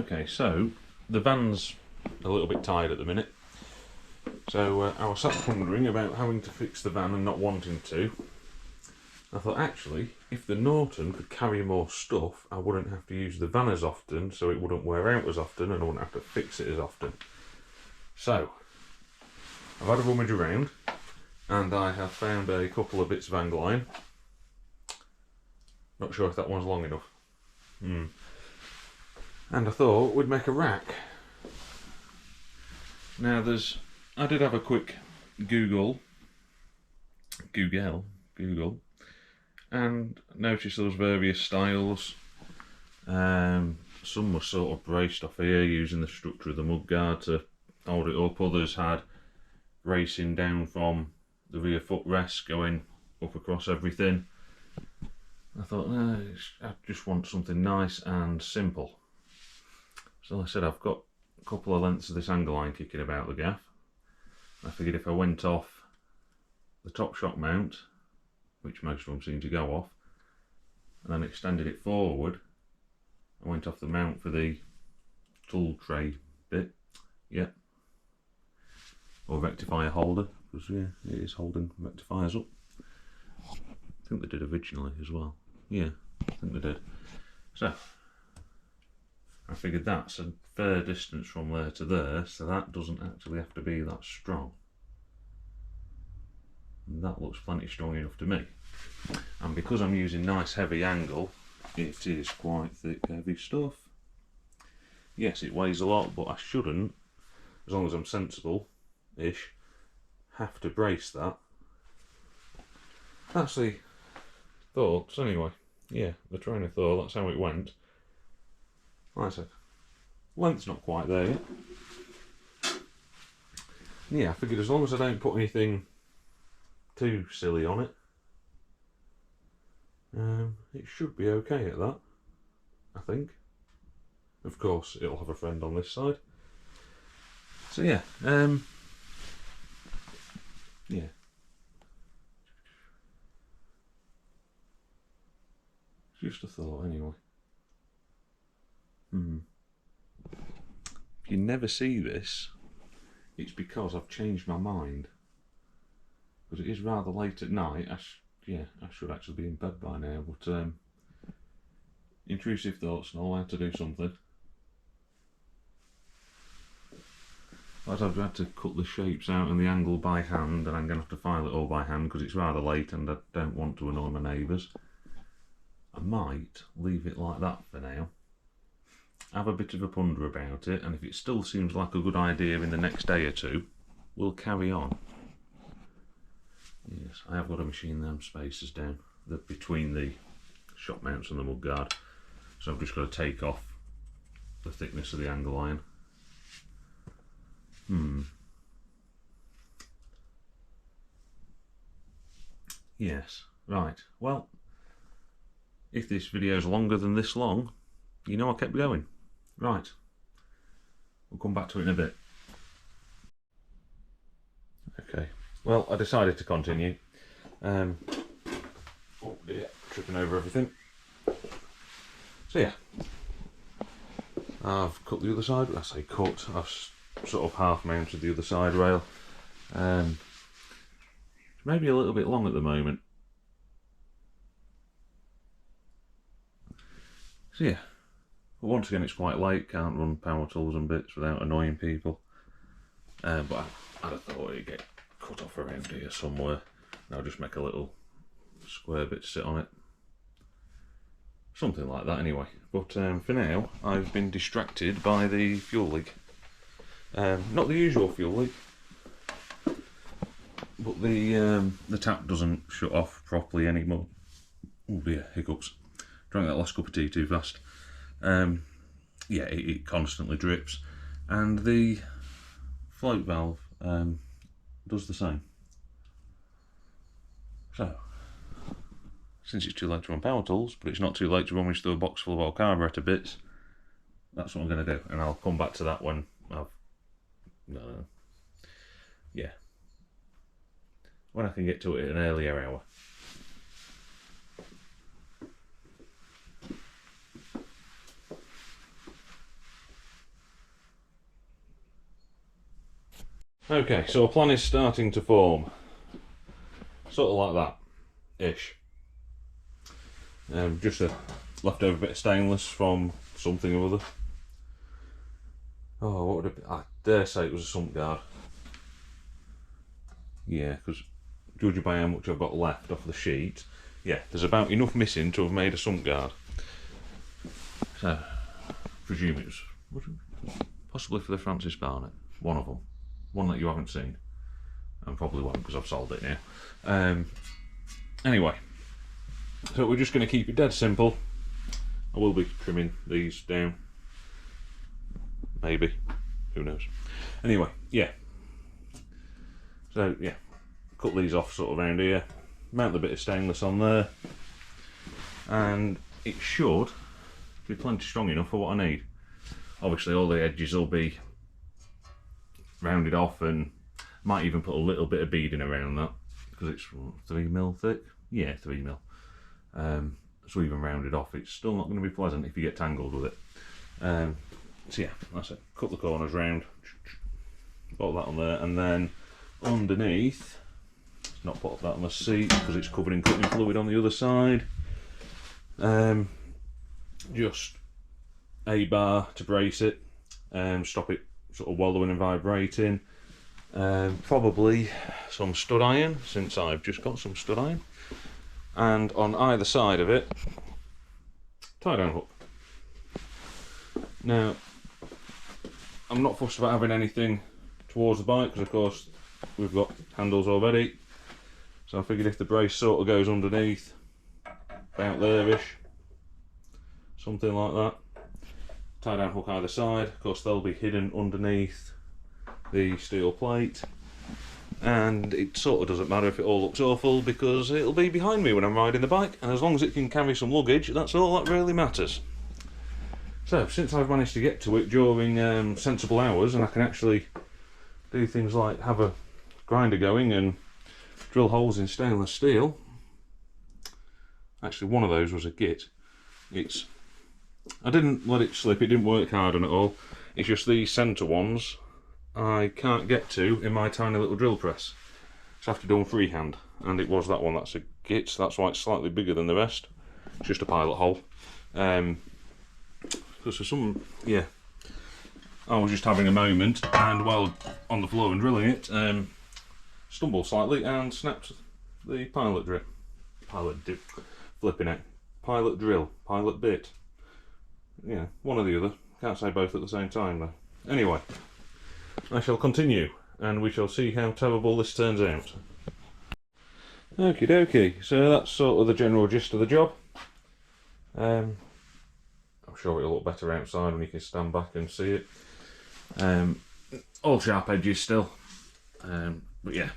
Okay, so the van's a little bit tired at the minute. So I was sat pondering about having to fix the van and not wanting to. I thought, actually, if the Norton could carry more stuff, I wouldn't have to use the van as often, so it wouldn't wear out as often, and I wouldn't have to fix it as often. So, I've had a rummage around, and I have found a couple of bits of angle iron. Not sure if that one's long enough. And I thought we'd make a rack. Now I did have a quick Google, and noticed there was various styles. Some were sort of braced off here using the structure of the mudguard to hold it up. Others had racing down from the rear footrest going up across everything. I thought, no, I just want something nice and simple. So I said, I've got a couple of lengths of this angle iron kicking about the gaff. I figured if I went off the top shock mount, which most of them seem to go off, and then extended it forward, I went off the mount for the tool tray bit, or rectifier holder, because it is holding rectifiers up. I think they did originally as well. Yeah, I think they did. So I figured that's a fair distance from there to there, so that doesn't actually have to be that strong. And that looks plenty strong enough to me. And because I'm using nice heavy angle, it is quite thick, heavy stuff. Yes, it weighs a lot, but I shouldn't, as long as I'm sensible-ish, have to brace that. That's the thoughts, anyway. Yeah, the train of thought, that's how it went. Like I said, length's not quite there yet. Yeah, I figured as long as I don't put anything too silly on it, it should be okay at that, I think. Of course, it'll have a friend on this side. So yeah, just a thought anyway. If you never see this, it's because I've changed my mind. Because it is rather late at night. I should actually be in bed by now, but intrusive thoughts and all, I had to do something. As I've had to cut the shapes out and the angle by hand, and I'm going to have to file it all by hand because it's rather late and I don't want to annoy my neighbours. I might leave it like that for now. Have a bit of a ponder about it, and if it still seems like a good idea in the next day or two, we'll carry on. Yes, I have got to machine them spacers down between the shock mounts and the mudguard, so I've just got to take off the thickness of the angle iron. Yes, right, well, if this video is longer than this long, you know I kept going. Right, we'll come back to it in a bit. Okay, well, I decided to continue. Oh dear, tripping over everything. So yeah, I've cut the other side. I say cut, I've sort of half mounted the other side rail. Maybe a little bit long at the moment. So yeah, but once again it's quite late, can't run power tools and bits without annoying people. But I'd have thought it'd get cut off around here somewhere, and I'll just make a little square bit to sit on it. Something like that anyway. But for now, I've been distracted by the fuel leak. Not the usual fuel leak, but the tap doesn't shut off properly anymore. Oh dear, hiccups. Drank that last cup of tea too fast. Yeah, it constantly drips, and the float valve does the same. So, since it's too late to run power tools, but it's not too late to rummage through a box full of old carburetor bits, that's what I'm going to do, and I'll come back to that when I've when I can get to it at an earlier hour. Okay, so a plan is starting to form. Sort of like that-ish. Just a leftover bit of stainless from something or other. Oh, what would it be? I dare say it was a sump guard. Yeah, because judging by how much I've got left off the sheet, yeah, there's about enough missing to have made a sump guard. So, I presume it was possibly for the Francis Barnett, one of them, one that you haven't seen, and probably won't because I've sold it now. Anyway, so we're just going to keep it dead simple. I will be trimming these down, maybe, who knows. Anyway, yeah. So yeah, cut these off sort of around here, mount the bit of stainless on there, and it should be plenty strong enough for what I need. Obviously all the edges will be rounded off, and might even put a little bit of beading around that because it's 3mm thick. Yeah, 3mm. So even rounded off, it's still not going to be pleasant if you get tangled with it. So yeah, that's it. Cut the corners round, put that on there, and then underneath, let's not put that on the seat because it's covered in cutting fluid on the other side. Just a bar to brace it, stop it sort of wallowing and vibrating. Probably some stud iron, since I've just got some stud iron. And on either side of it, tie down hook. Now, I'm not fussed about having anything towards the bike because of course we've got handles already, so I figured if the brace sort of goes underneath, about there-ish, something like that. Tie down hook either side, of course they'll be hidden underneath the steel plate, and it sort of doesn't matter if it all looks awful because it'll be behind me when I'm riding the bike, and as long as it can carry some luggage, that's all that really matters. So since I've managed to get to it during sensible hours, and I can actually do things like have a grinder going and drill holes in stainless steel. Actually one of those was a git. I didn't let it slip, it didn't work hard on it all. It's just these centre ones I can't get to in my tiny little drill press. So I have to do them freehand, and it was that one that's a git, so that's why it's slightly bigger than the rest. It's just a pilot hole. Because for some, yeah, I was just having a moment, and while on the floor and drilling it, stumbled slightly and snapped the pilot drill. Flipping it. Pilot drill. Pilot bit. Yeah, one or the other. Can't say both at the same time though. Anyway, I shall continue, and we shall see how terrible this turns out. Okie dokie, so that's sort of the general gist of the job. I'm sure it'll look better outside when you can stand back and see it. All sharp edges still, but yeah.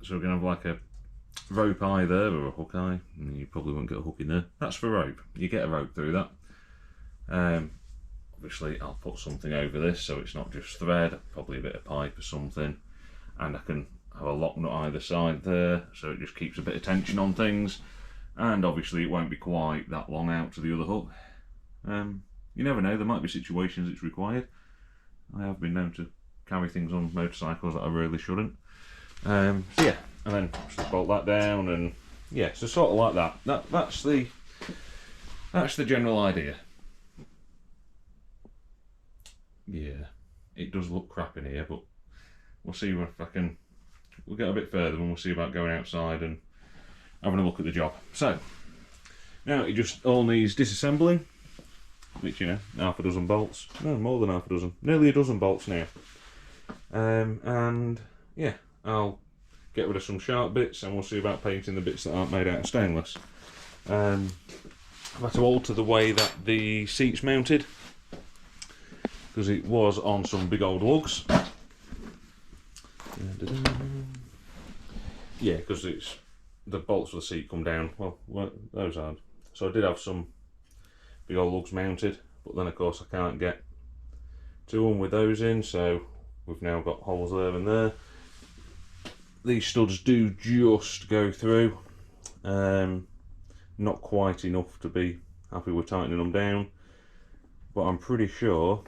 So we're going to have like a rope eye there, or a hook eye. You probably won't get a hook in there. That's for rope. You get a rope through that. Obviously I'll put something over this so it's not just thread, probably a bit of pipe or something, and I can have a lock nut either side there so it just keeps a bit of tension on things, and obviously it won't be quite that long out to the other hook. You never know, there might be situations it's required. I have been known to carry things on motorcycles that I really shouldn't. So yeah, and then just bolt that down, and yeah, so sort of like that. That's the general idea. Yeah, it does look crap in here, but we'll see if I can. We'll get a bit further and we'll see about going outside and having a look at the job. So now it just all needs disassembling, which, you know, half a dozen bolts. No, more than half a dozen. Nearly a dozen bolts now. And yeah, I'll get rid of some sharp bits and we'll see about painting the bits that aren't made out of stainless. I've had to alter the way that the seat's mounted, because it was on some big old lugs. Yeah, because it's the bolts of the seat come down. Well, those aren't. So I did have some big old lugs mounted, but then of course I can't get to them with those in, so we've now got holes there and there. These studs do just go through, not quite enough to be happy with tightening them down, but I'm pretty sure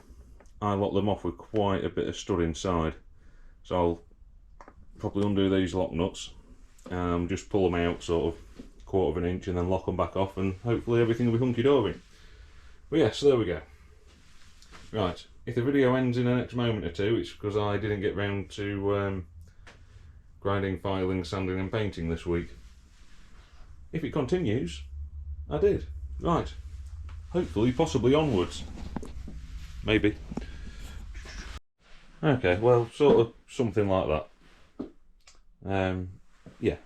I locked them off with quite a bit of stud inside, So I'll probably undo these lock nuts, just pull them out sort of 1/4 of an inch and then lock them back off, and hopefully everything will be hunky-dory. But yeah, so there we go. Right, if the video ends in the next moment or two, it's because I didn't get round to grinding, filing, sanding and painting this week. If it continues, I did. Right, hopefully, possibly onwards. Maybe. Okay, well, sort of something like that. Yeah.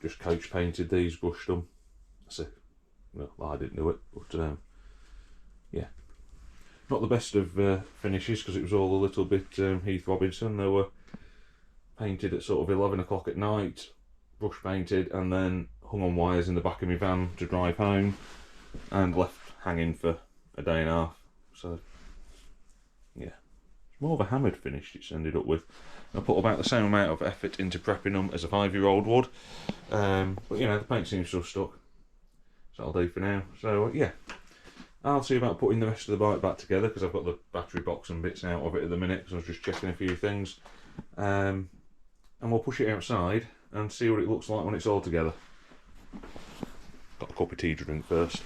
Just coach painted these, brushed them. Well, I didn't do it, but yeah. Not the best of finishes, because it was all a little bit Heath Robinson. They were painted at sort of 11 o'clock at night, brush painted, and then hung on wires in the back of my van to drive home, and left hanging for a day and a half. So yeah, it's more of a hammered finish it's ended up with. I put about the same amount of effort into prepping them as a 5-year-old would, but you know, the paint seems still stuck, so that'll do for now. So yeah, I'll see about putting the rest of the bike back together, because I've got the battery box and bits out of it at the minute, because I was just checking a few things, and we'll push it outside and see what it looks like when it's all together. Got a cup of tea to drink first.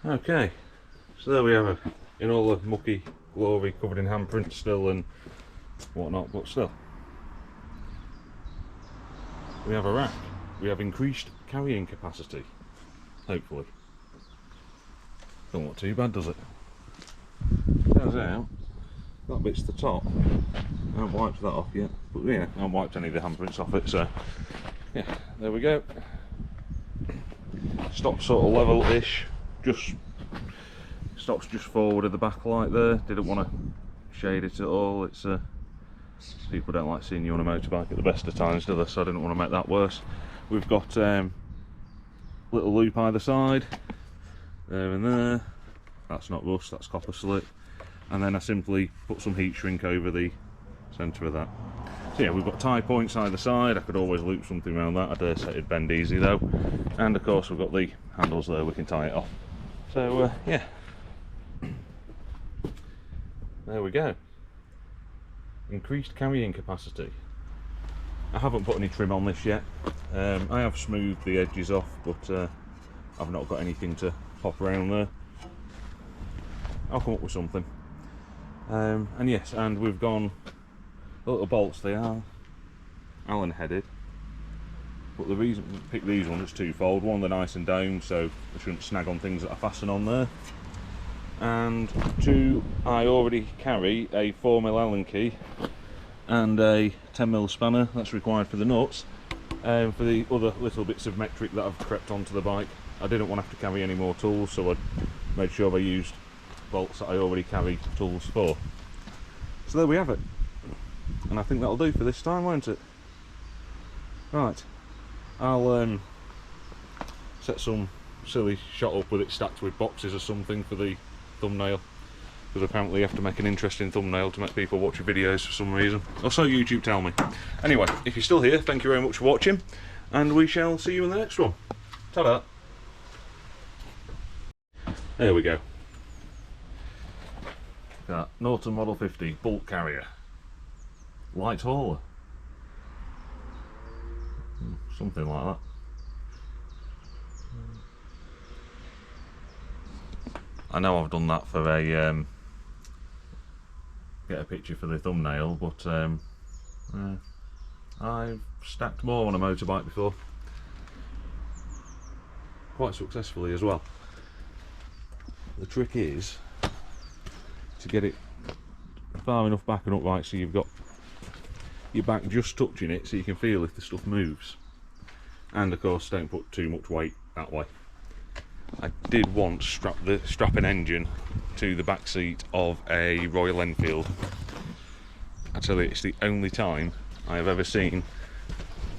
Okay, so there we have it, in all the mucky glory, covered in handprints still and whatnot, but still. We have a rack, we have increased carrying capacity, hopefully. Don't look too bad, does it? Turns out, that bit's the top. I haven't wiped that off yet, but yeah, I haven't wiped any of the handprints off it, so yeah, there we go. Stops sort of level-ish, just stops just forward of the backlight there. Didn't want to shade it at all. It's people don't like seeing you on a motorbike at the best of times, do they? So I didn't want to make that worse. We've got little loop either side, there and there. That's not rust, that's copper slit. And then I simply put some heat shrink over the centre of that. So yeah, we've got tie points either side. I could always loop something around that. I dare say it'd bend easy though. And of course we've got the handles there, we can tie it off. So yeah, there we go. Increased carrying capacity. I haven't put any trim on this yet. I have smoothed the edges off, but I've not got anything to pop around there. I'll come up with something. And yes, and we've gone, the little bolts, they are Allen headed, but the reason we picked these ones, it's twofold. One, they're nice and domed, so they shouldn't snag on things that I fasten on there. And two, I already carry a 4mm Allen key and a 10mm spanner that's required for the nuts. For the other little bits of metric that I've crept onto the bike, I didn't want to have to carry any more tools, so I made sure I used bolts that I already carry tools for. So there we have it, and I think that'll do for this time, won't it? Right, I'll set some silly shot up with it stacked with boxes or something for the thumbnail, because apparently you have to make an interesting thumbnail to make people watch your videos for some reason, or so YouTube tell me. Anyway, if you're still here, thank you very much for watching, and we shall see you in the next one. Ta-da! There we go. That Norton Model 50 bulk carrier, light hauler, something like that. I know I've done that for a get a picture for the thumbnail, but I've stacked more on a motorbike before, quite successfully as well. The trick is to get it far enough back and upright so you've got your back just touching it, so you can feel if the stuff moves. And of course, don't put too much weight that way. I did once strap an engine to the back seat of a Royal Enfield. I tell you, it's the only time I have ever seen,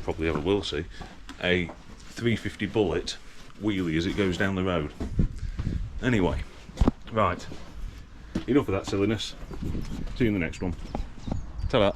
probably ever will see, a 350 Bullet wheelie as it goes down the road. Anyway, right, enough of that silliness. See you in the next one. Ta-da.